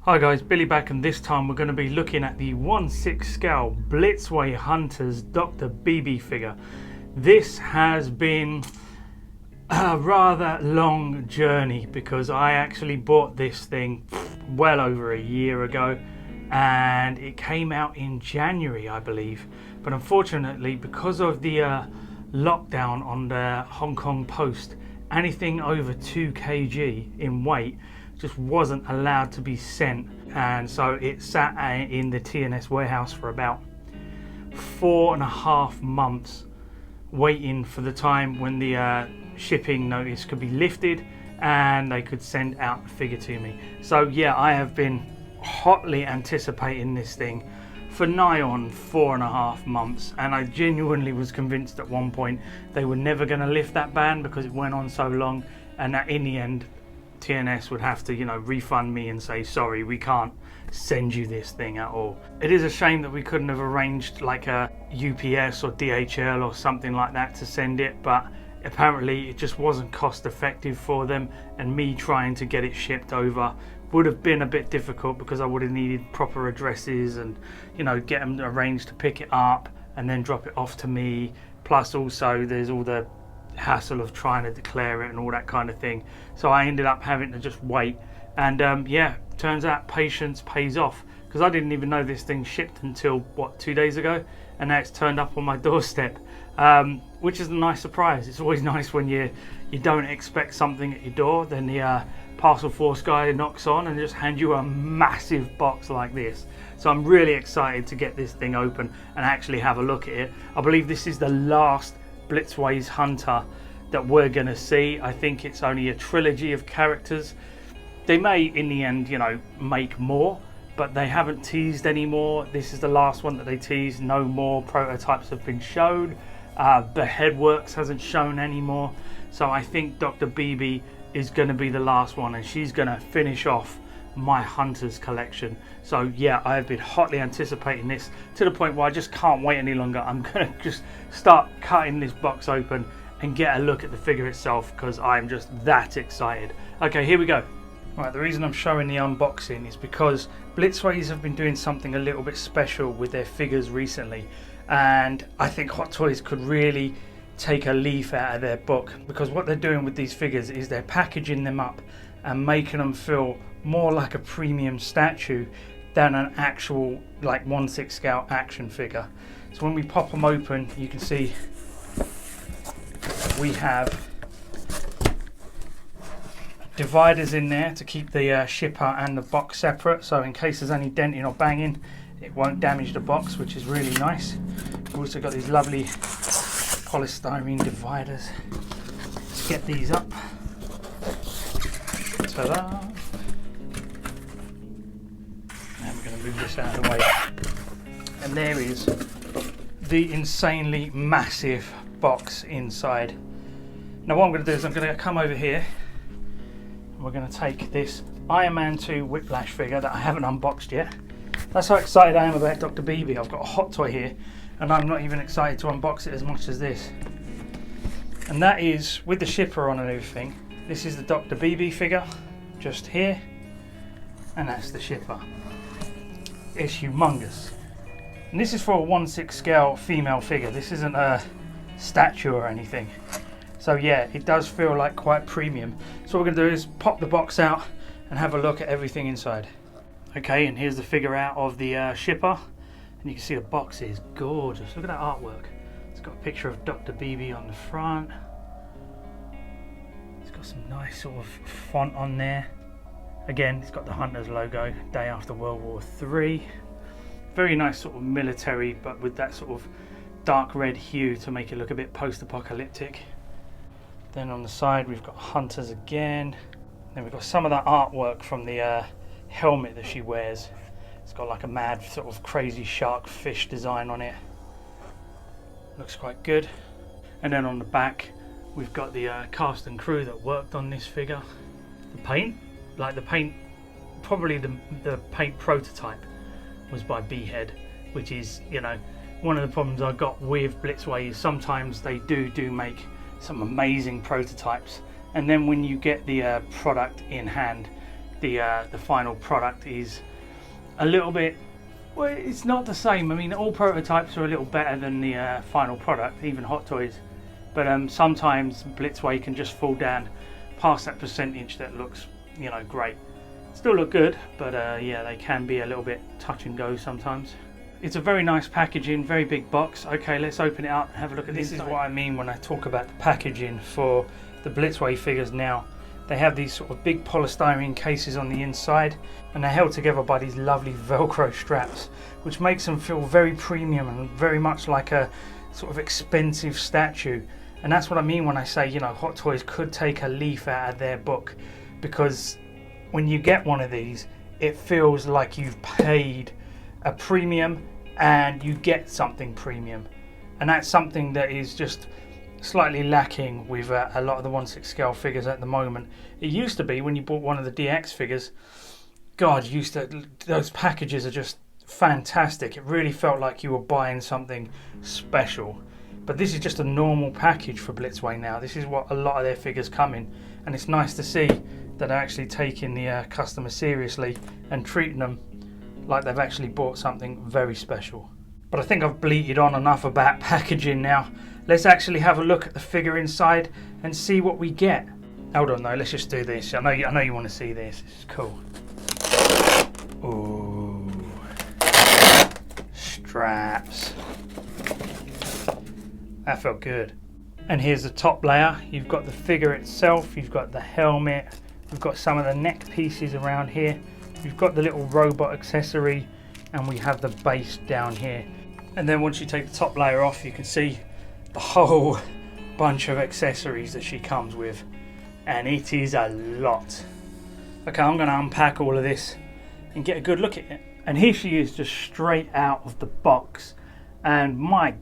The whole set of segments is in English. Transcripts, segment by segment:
Hi guys, Billy back, and this time we're going to be looking at the 1/6 scale Blitzway Hunters Dr BB figure. This has been a rather long journey because I actually bought this thing well over a year ago and it came out in January, I believe. But unfortunately, because of the lockdown on the Hong Kong post, anything over 2 kg in weight just wasn't allowed to be sent, and so it sat in the TNS warehouse for about 4.5 months waiting for the time when the shipping notice could be lifted and they could send out the figure to me. So yeah, I have been hotly anticipating this thing for nigh on 4.5 months, and I genuinely was convinced at one point they were never going to lift that ban because it went on so long, and that in the end TNS would have to, refund me and say, sorry, we can't send you this thing at all. It is a shame that we couldn't have arranged like a UPS or DHL or something like that to send it, but apparently it just wasn't cost effective for them, and me trying to get it shipped over would have been a bit difficult because I would have needed proper addresses and get them arranged to pick it up and then drop it off to me, plus also there's all the hassle of trying to declare it and all that kind of thing. So I ended up having to just wait, and yeah, turns out patience pays off, because I didn't even know this thing shipped until 2 days ago, and now it's turned up on my doorstep, which is a nice surprise. It's always nice when you don't expect something at your door, then the parcel force guy knocks on and just hands you a massive box like this. So I'm really excited to get this thing open and actually have a look at it. I believe this is the last Blitzway's Hunter that we're gonna see. I think it's only a trilogy of characters. They may in the end make more, but they haven't teased anymore. This is the last one that they teased. No more prototypes have been shown. Bhead works hasn't shown anymore, so I think Dr BB is going to be the last one, and she's going to finish off my Hunters collection. So yeah, I've been hotly anticipating this to the point where I just can't wait any longer. I'm going to just start cutting this box open and get a look at the figure itself because I'm just that excited. Okay, here we go. Right, the reason I'm showing the unboxing is because Blitzways have been doing something a little bit special with their figures recently, and I think Hot Toys could really take a leaf out of their book, because what they're doing with these figures is they're packaging them up and making them feel more like a premium statue than an actual like 1/6 scale action figure. So when we pop them open, you can see we have dividers in there to keep the shipper and the box separate, so in case there's any denting or banging it won't damage the box, which is really nice. We've also got these lovely polystyrene dividers. Let's get these up. Ta-da! And we're going to move this out of the way. And there is the insanely massive box inside. Now what I'm going to do is I'm going to come over here and we're going to take this Iron Man 2 Whiplash figure that I haven't unboxed yet. That's how excited I am about Dr BB. I've got a hot toy here and I'm not even excited to unbox it as much as this. And that is with the shipper on and everything. This is the Dr BB figure, just here, and that's the shipper. It's humongous. And this is for a 1/6 scale female figure. This isn't a statue or anything. So yeah, it does feel like quite premium. So what we're gonna do is pop the box out and have a look at everything inside. Okay, and here's the figure out of the shipper. And you can see the box is gorgeous. Look at that artwork. It's got a picture of Dr BB on the front. It's got some nice sort of font on there. Again, it's got the Hunters logo, day after World War III. Very nice sort of military, but with that sort of dark red hue to make it look a bit post-apocalyptic. Then on the side we've got Hunters again. Then we've got some of that artwork from the helmet that she wears. It's got like a mad sort of crazy shark fish design on it. Looks quite good. And then on the back we've got the cast and crew that worked on this figure. The paint, probably the paint prototype was by Bhead, which is, one of the problems I got with Blitzway is sometimes they do make some amazing prototypes, and then when you get the product in hand, the final product is a little bit, well, it's not the same. I mean, all prototypes are a little better than the final product, even Hot Toys, but sometimes Blitzway can just fall down past that percentage that looks, you know, great. Still look good, but yeah, they can be a little bit touch and go sometimes. It's a very nice packaging, very big box. Okay, let's open it up and have a look at this. This is what I mean when I talk about the packaging for the Blitzway figures now. They have these sort of big polystyrene cases on the inside, and they're held together by these lovely Velcro straps, which makes them feel very premium and very much like a sort of expensive statue. And that's what I mean when I say, you know, Hot Toys could take a leaf out of their book, because when you get one of these, it feels like you've paid a premium and you get something premium, and that's something that is just slightly lacking with a lot of the 1/6 scale figures at the moment. It used to be when you bought one of the DX figures, God, those packages are just fantastic. It really felt like you were buying something special. But this is just a normal package for Blitzway now. This is what a lot of their figures come in, and it's nice to see that they're actually taking the customer seriously and treating them like they've actually bought something very special. But I think I've bleated on enough about packaging now. Let's actually have a look at the figure inside and see what we get. Hold on though, let's just do this. I know you want to see this. This is cool. Ooh. Straps. That felt good. And here's the top layer. You've got the figure itself, you've got the helmet, we've got some of the neck pieces around here, we've got the little robot accessory, and we have the base down here. And then once you take the top layer off, you can see the whole bunch of accessories that she comes with, and it is a lot. Okay, I'm going to unpack all of this and get a good look at it. And here she is, just straight out of the box, and my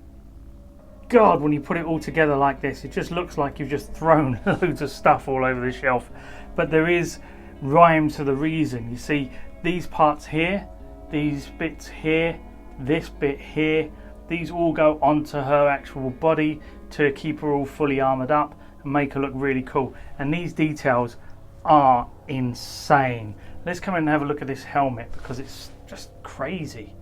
God, when you put it all together like this, it just looks like you've just thrown loads of stuff all over the shelf. But there is rhyme to the reason. You see these parts here, these bits here, this bit here, these all go onto her actual body to keep her all fully armored up and make her look really cool. And these details are insane. Let's come in and have a look at this helmet, because it's just crazy.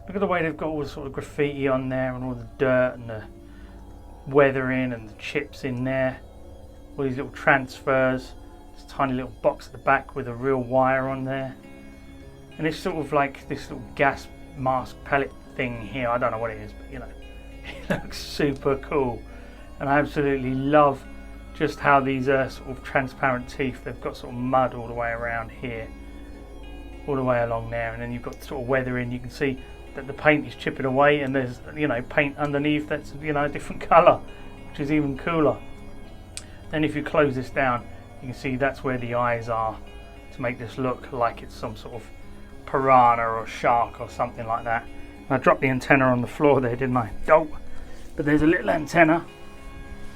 Look at the way they've got all the sort of graffiti on there, and all the dirt and the weathering and the chips in there. All these little transfers. This tiny little box at the back with a real wire on there. And it's sort of like this little gas mask pellet thing here. I don't know what it is, but you know, it looks super cool. And I absolutely love just how these sort of transparent teeth, they've got sort of mud all the way around here, all the way along there, and then you've got sort of weathering. You can see that the paint is chipping away, and there's, you know, paint underneath that's, you know, a different colour, which is even cooler. Then if you close this down, you can see that's where the eyes are, to make this look like it's some sort of piranha or shark or something like that. And I dropped the antenna on the floor there, didn't I? Dope. But there's a little antenna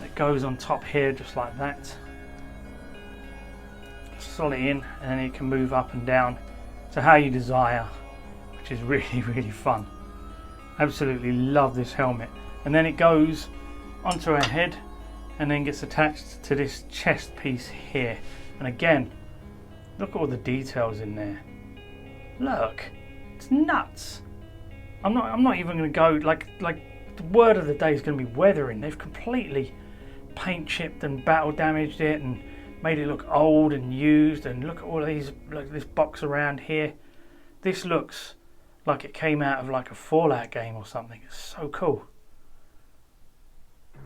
that goes on top here, just like that. Slot it in, and then it can move up and down to how you desire, which is really, really fun. Absolutely love this helmet. And then it goes onto her head and then gets attached to this chest piece here. And again, look at all the details in there. Look, it's nuts. I'm not even going to go like the word of the day is going to be weathering. They've completely paint chipped and battle damaged it and made it look old and used. And look at all of these, look at this box around here. This looks like it came out of like a Fallout game or something. It's so cool.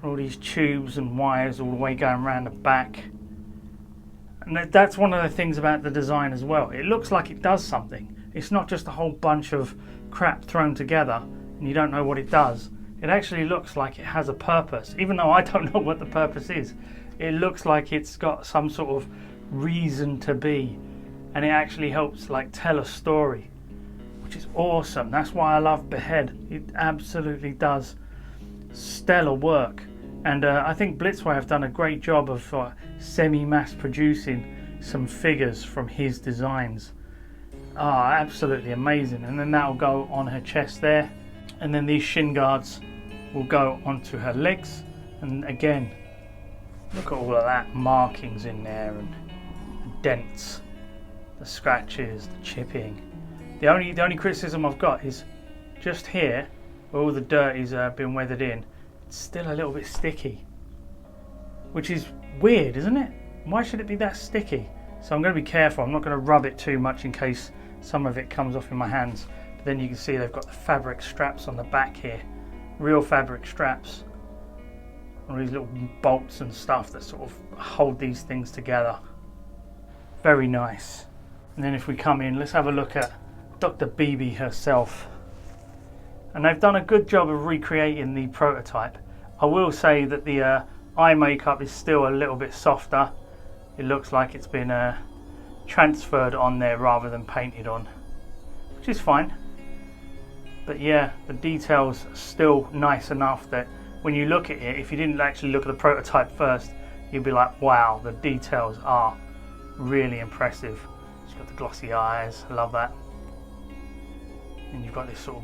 All these tubes and wires all the way going around the back. And that's one of the things about the design as well. It looks like it does something. It's not just a whole bunch of crap thrown together and you don't know what it does. It actually looks like it has a purpose, even though I don't know what the purpose is. It looks like it's got some sort of reason to be, and it actually helps like tell a story, which is awesome. That's why I love Bhead. It absolutely does stellar work, and I think Blitzway have done a great job of semi-mass producing some figures from his designs. Absolutely amazing. And then that'll go on her chest there, and then these shin guards will go onto her legs. And again, look at all of that markings in there and dents. the scratches, the chipping. The only criticism I've got is just here, where all the dirt is been weathered in, it's still a little bit sticky, which is weird, isn't it? Why should it be that sticky? So I'm going to be careful. I'm not going to rub it too much in case some of it comes off in my hands. But then you can see they've got the fabric straps on the back here, real fabric straps, all these little bolts and stuff that sort of hold these things together. Very nice. And then if we come in, let's have a look at Dr BB herself. And they've done a good job of recreating the prototype. I will say that the eye makeup is still a little bit softer. It looks like it's been transferred on there rather than painted on, which is fine. But yeah, the details are still nice enough that when you look at it, if you didn't actually look at the prototype first, you'd be like, wow, the details are really impressive. She's got the glossy eyes, I love that. And you've got this sort of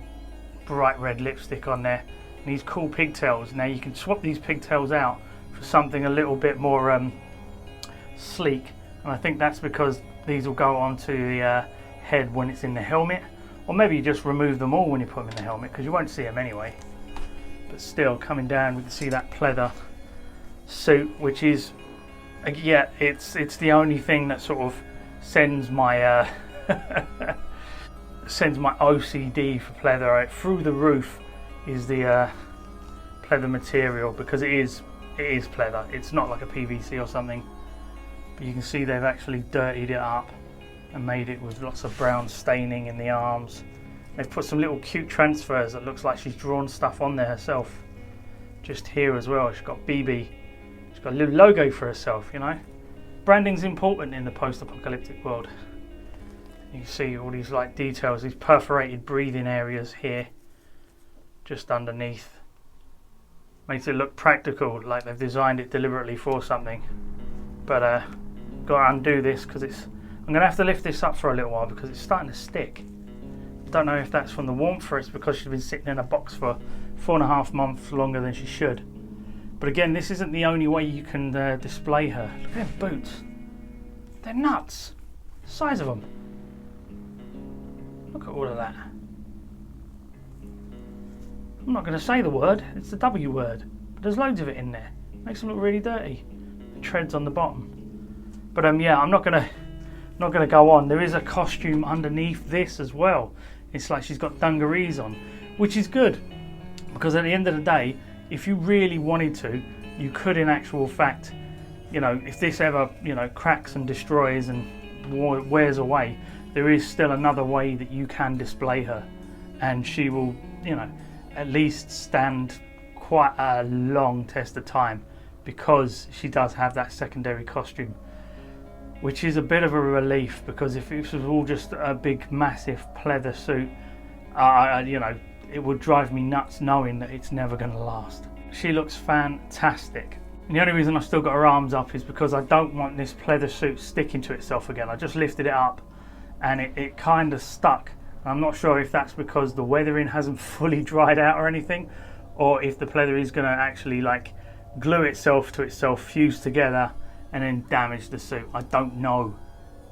bright red lipstick on there, and these cool pigtails. Now you can swap these pigtails out for something a little bit more sleek, and I think that's because these will go onto the head when it's in the helmet, or maybe you just remove them all when you put them in the helmet because you won't see them anyway. But still, coming down, we can see that pleather suit, which is, yeah, it's the only thing that sort of sends my sends my OCD for pleather right through the roof. Is the pleather material, because it is pleather. It's not like a PVC or something. But you can see they've actually dirtied it up and made it with lots of brown staining in the arms. They've put some little cute transfers that looks like she's drawn stuff on there herself. Just here as well, she's got BB. She's got a little logo for herself, you know. Branding's important in the post-apocalyptic world. You can see all these like details, these perforated breathing areas here, just underneath. Makes it look practical, like they've designed it deliberately for something. But got to undo this because I'm going to have to lift this up for a little while because it's starting to stick. Don't know if that's from the warmth or it's because she's been sitting in a box for 4.5 months longer than she should. But again, this isn't the only way you can display her. Look at them boots. They're nuts. The size of them. Look at all of that. I'm not going to say the word. It's the W word. But there's loads of it in there. Makes them look really dirty. The treads on the bottom. But yeah, I'm not going to go on. There is a costume underneath this as well. It's like she's got dungarees on, which is good because at the end of the day, if you really wanted to, you could in actual fact, you know, if this ever, you know, cracks and destroys and wears away, there is still another way that you can display her, and she will, you know, at least stand quite a long test of time because she does have that secondary costume, which is a bit of a relief, because if this was all just a big massive pleather suit, you know, it would drive me nuts knowing that it's never going to last. She looks fantastic. And the only reason I've still got her arms up is because I don't want this pleather suit sticking to itself again. I just lifted it up and it kind of stuck. I'm not sure if that's because the weathering hasn't fully dried out or anything, or if the pleather is going to actually like glue itself to itself, fuse together, and then damage the suit. I don't know.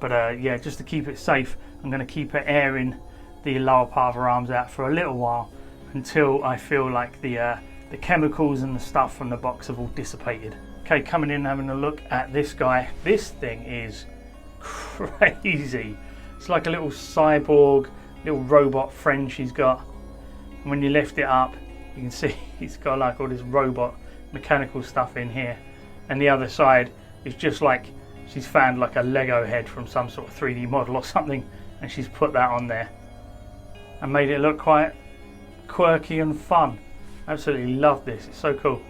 But yeah, just to keep it safe, I'm going to keep her airing the lower part of her arms out for a little while until I feel like the chemicals and the stuff from the box have all dissipated. Okay, coming in and having a look at this guy. This thing is crazy. It's like a little cyborg, little robot friend she's got. And when you lift it up, you can see it's got like all this robot mechanical stuff in here. And the other side is just like she's found like a Lego head from some sort of 3D model or something, and she's put that on there and made it look quite quirky and fun. Absolutely love this, it's so cool.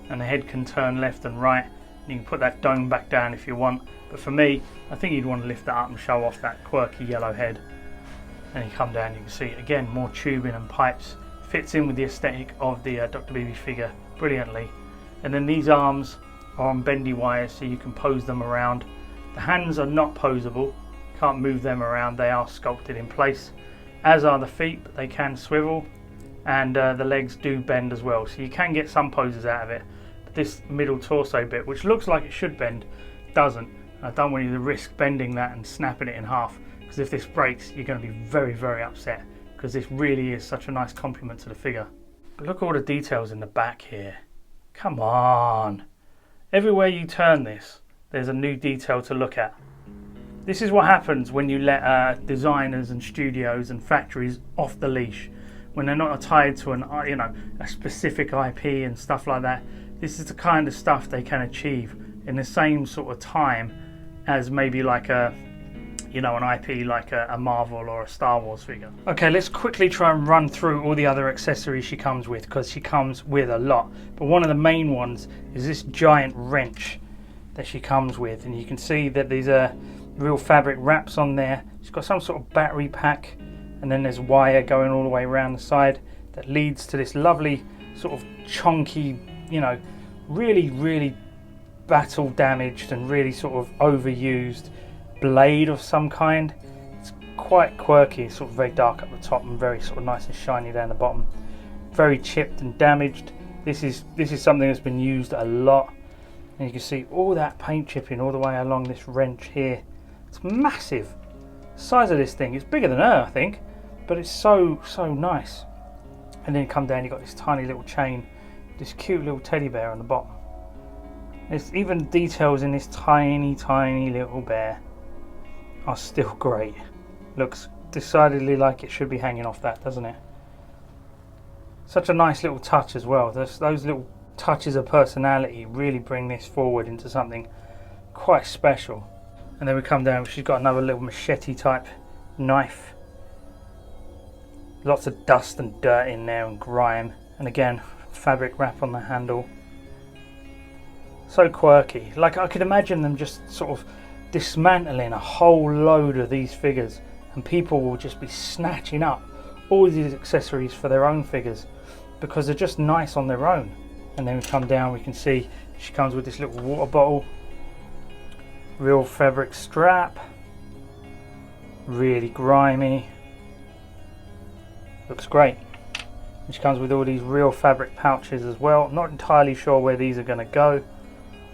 And the head can turn left and right. You can put that dome back down if you want, but for me, I think you'd want to lift that up and show off that quirky yellow head. And you come down, you can see again more tubing and pipes. Fits in with the aesthetic of the Dr BB figure brilliantly. And then these arms are on bendy wires, so you can pose them around. The hands are not posable, can't move them around, they are sculpted in place, as are the feet, but they can swivel, and the legs do bend as well, so you can get some poses out of it. But this middle torso bit, which looks like it should bend, doesn't. I don't want you to risk bending that and snapping it in half, because if this breaks, you're going to be very, very upset, because this really is such a nice compliment to the figure. But look at all the details in the back here. Come on. Everywhere you turn this, there's a new detail to look at. This is what happens when you let designers and studios and factories off the leash, when they're not tied to an, a specific IP and stuff like that. This is the kind of stuff they can achieve in the same sort of time as maybe like an IP like a Marvel or a Star Wars figure. Okay, let's quickly try and run through all the other accessories she comes with, because she comes with a lot. But one of the main ones is this giant wrench that she comes with, and you can see that these are real fabric wraps on there. She's got some sort of battery pack, and then there's wire going all the way around the side that leads to this lovely sort of chunky, really battle damaged and really sort of overused blade of some kind. It's quite quirky, sort of very dark at the top and very sort of nice and shiny down the bottom. Very chipped and damaged. This is something that's been used a lot, and you can see all that paint chipping all the way along this wrench here. It's massive. The size of this thing, it's bigger than her, I think, but it's so nice. And then you come down, you've got this tiny little chain, this cute little teddy bear on the bottom. There's even details in this tiny little bear are still great. Looks decidedly like it should be hanging off that, doesn't it? Such a nice little touch as well. Those little touches of personality really bring this forward into something quite special. And then we come down, she's got another little machete type knife. Lots of dust and dirt in there and grime, and again fabric wrap on the handle. So quirky. Like, I could imagine them just sort of dismantling a whole load of these figures, and people will just be snatching up all these accessories for their own figures because they're just nice on their own. And then we come down, we can see she comes with this little water bottle, real fabric strap, really grimy, looks great. And she comes with all these real fabric pouches as well. Not entirely sure where these are going to go.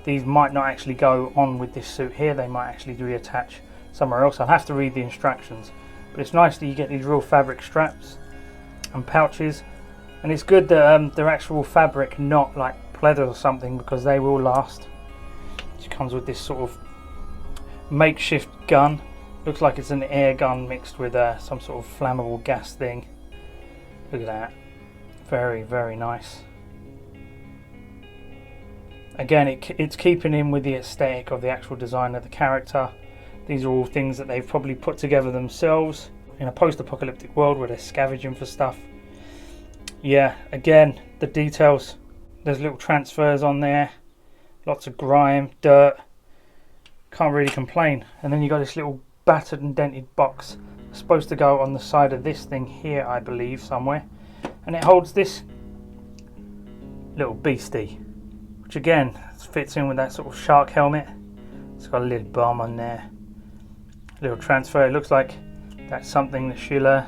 These might not actually go on with this suit here, they might actually reattach somewhere else. I'll have to read the instructions, but it's nice that you get these real fabric straps and pouches, and it's good that they're actual fabric, not like pleather or something, because they will last. She comes with this sort of makeshift gun. Looks like it's an air gun mixed with some sort of flammable gas thing. Look at that. Very nice. Again, it's keeping in with the aesthetic of the actual design of the character. These are all things that they've probably put together themselves in a post-apocalyptic world where they're scavenging for stuff. Yeah, again, the details. There's little transfers on there. Lots of grime, dirt. Can't really complain. And then you got this little battered and dented box. It's supposed to go on the side of this thing here, I believe, somewhere. And it holds this little beastie, which again fits in with that sort of shark helmet. It's got a little bomb on there. A little transfer. It looks like that's something that she'll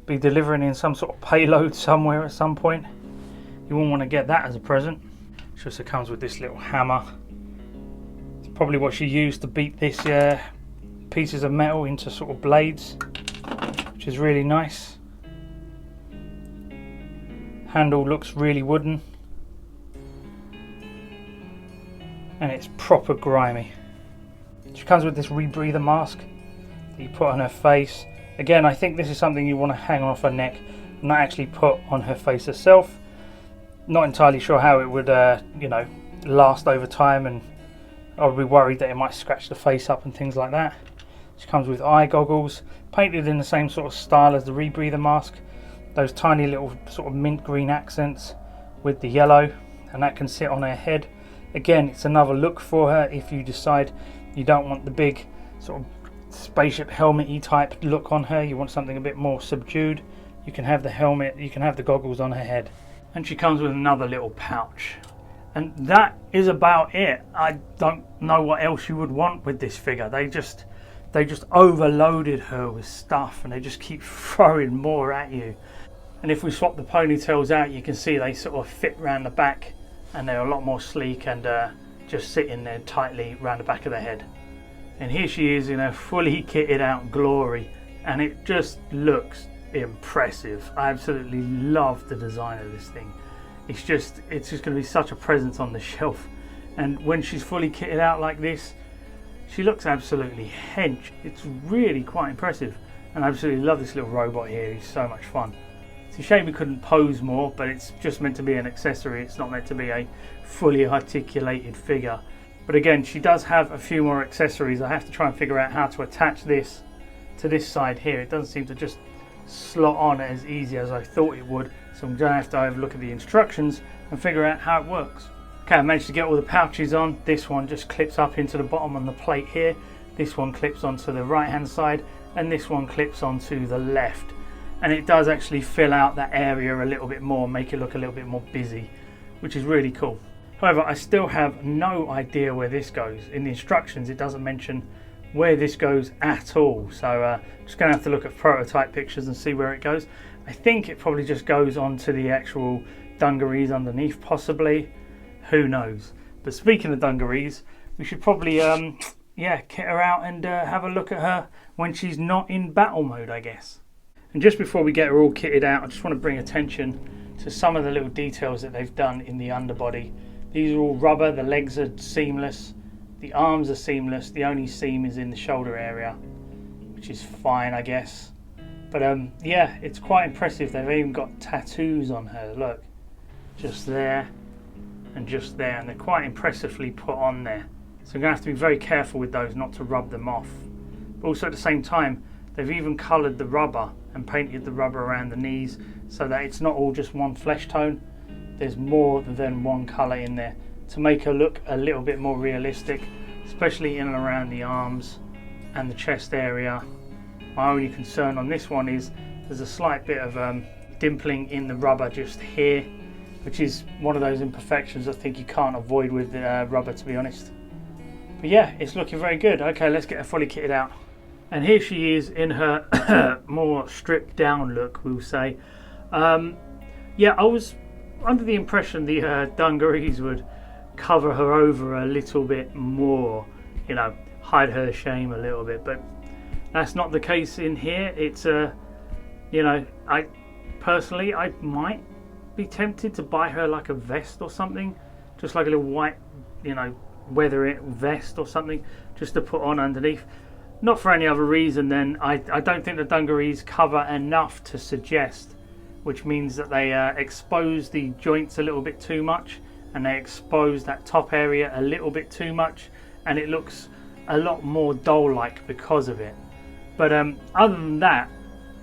be delivering in some sort of payload somewhere at some point. You wouldn't want to get that as a present. She also comes with this little hammer. It's probably what she used to beat this pieces of metal into sort of blades, which is really nice. Handle looks really wooden, and it's proper grimy. She comes with this rebreather mask that you put on her face. Again, I think this is something you want to hang off her neck, not actually put on her face herself. Not entirely sure how it would last over time, and I would be worried that it might scratch the face up and things like that. She comes with eye goggles, painted in the same sort of style as the rebreather mask. Those tiny little sort of mint green accents with the yellow, and that can sit on her head. Again, it's another look for her if you decide you don't want the big sort of spaceship helmet-y type look on her. You want something a bit more subdued. You can have the helmet, you can have the goggles on her head. And she comes with another little pouch. And that is about it. I don't know what else you would want with this figure. They just overloaded her with stuff, and they just keep throwing more at you. And if we swap the ponytails out, you can see they sort of fit around the back, and they're a lot more sleek and just sit in there tightly around the back of the head. And here she is in her fully kitted out glory, and it just looks impressive. I absolutely love the design of this thing. It's just going to be such a presence on the shelf. And when she's fully kitted out like this, she looks absolutely hench. It's really quite impressive. And I absolutely love this little robot here. He's so much fun. It's a shame we couldn't pose more, but it's just meant to be an accessory. It's not meant to be a fully articulated figure. But again, she does have a few more accessories. I have to try and figure out how to attach this to this side here. It doesn't seem to just slot on as easy as I thought it would. So I'm going to have to have a look at the instructions and figure out how it works. Okay, I managed to get all the pouches on. This one just clips up into the bottom on the plate here. This one clips onto the right hand side, and this one clips onto the left. And it does actually fill out that area a little bit more, make it look a little bit more busy, which is really cool. However, I still have no idea where this goes. In the instructions, it doesn't mention where this goes at all. So just going to have to look at prototype pictures and see where it goes. I think it probably just goes onto the actual dungarees underneath, possibly. Who knows? But speaking of dungarees, we should probably kit her out and have a look at her when she's not in battle mode, I guess. And just before we get her all kitted out, I just want to bring attention to some of the little details that they've done in the underbody. These are all rubber, the legs are seamless, the arms are seamless, the only seam is in the shoulder area, which is fine, I guess. But yeah, it's quite impressive. They've even got tattoos on her, look. Just there and just there, and they're quite impressively put on there. So I'm going to have to be very careful with those not to rub them off. But also at the same time, they've even coloured the rubber and painted the rubber around the knees so that it's not all just one flesh tone. There's more than one colour in there to make her look a little bit more realistic, especially in and around the arms and the chest area. My only concern on this one is there's a slight bit of dimpling in the rubber just here, which is one of those imperfections I think you can't avoid with rubber, to be honest. But yeah, it's looking very good. Okay, let's get her fully kitted out. And here she is in her more stripped down look, we'll say. Yeah, I was under the impression the dungarees would cover her over a little bit more, you know, hide her shame a little bit, but that's not the case in here. It's you know, I personally might be tempted to buy her like a vest or something, just like a little white, you know, weather it vest or something, just to put on underneath. Not for any other reason than I don't think the dungarees cover enough to suggest, which means that they expose the joints a little bit too much, and they expose that top area a little bit too much, and it looks a lot more doll-like because of it. But other than that,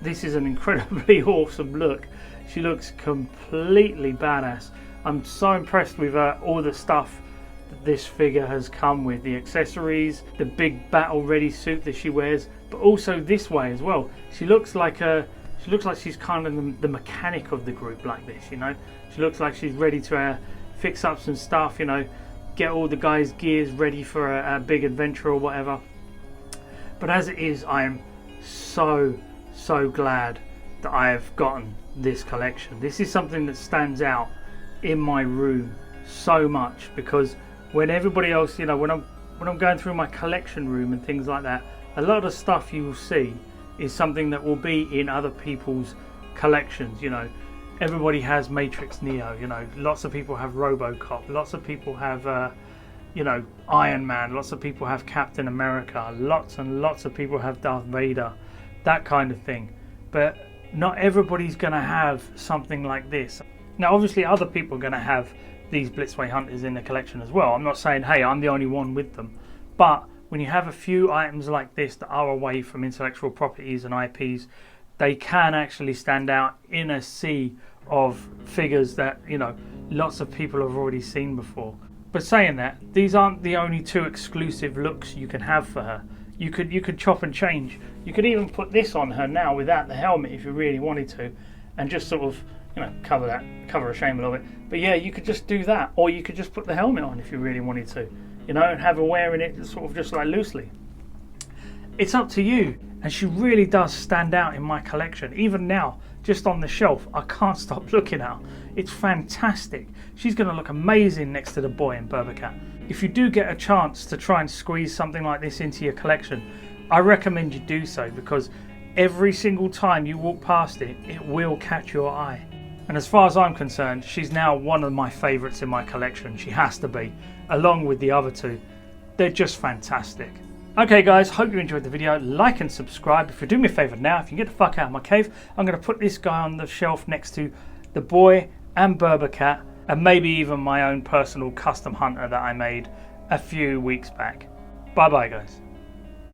this is an incredibly awesome look. She looks completely badass. I'm so impressed with all the stuff that this figure has come with, the accessories, the big battle ready suit that she wears, but also this way as well. She looks like she's kind of the mechanic of the group like this, you know. She looks like she's ready to fix up some stuff, you know, get all the guys' gears ready for a big adventure or whatever. But as it is, I am so glad that I have gotten this collection. This is something that stands out in my room so much, because when everybody else, you know, when I'm going through my collection room and things like that, a lot of stuff you will see is something that will be in other people's collections. You know, everybody has Matrix Neo, you know, lots of people have Robocop, lots of people have you know, Iron Man, lots of people have Captain America, lots and lots of people have Darth Vader, that kind of thing. But not everybody's going to have something like this. Now obviously other people are going to have these Blitzway Hunters in the collection as well. I'm not saying, hey, I'm the only one with them, but when you have a few items like this that are away from intellectual properties and IPs, they can actually stand out in a sea of figures that, you know, lots of people have already seen before. But saying that, these aren't the only two exclusive looks you can have for her. You could chop and change. You could even put this on her now without the helmet if you really wanted to, and just sort of, you know, cover her shame a little bit. But yeah, you could just do that, or you could just put the helmet on if you really wanted to, you know, and have her wearing it sort of just like loosely. It's up to you. And she really does stand out in my collection. Even now, just on the shelf, I can't stop looking at her. It's fantastic. She's going to look amazing next to the boy in Berbercat. if you do get a chance to try and squeeze something like this into your collection, I recommend you do so, because every single time you walk past it, it will catch your eye. And as far as I'm concerned, she's now one of my favourites in my collection. She has to be, along with the other two. They're just fantastic. Okay guys, hope you enjoyed the video. Like and subscribe. If you do me a favour now, if you can get the fuck out of my cave, I'm going to put this guy on the shelf next to the boy and Berber cat, and maybe even my own personal custom hunter that I made a few weeks back. Bye bye guys.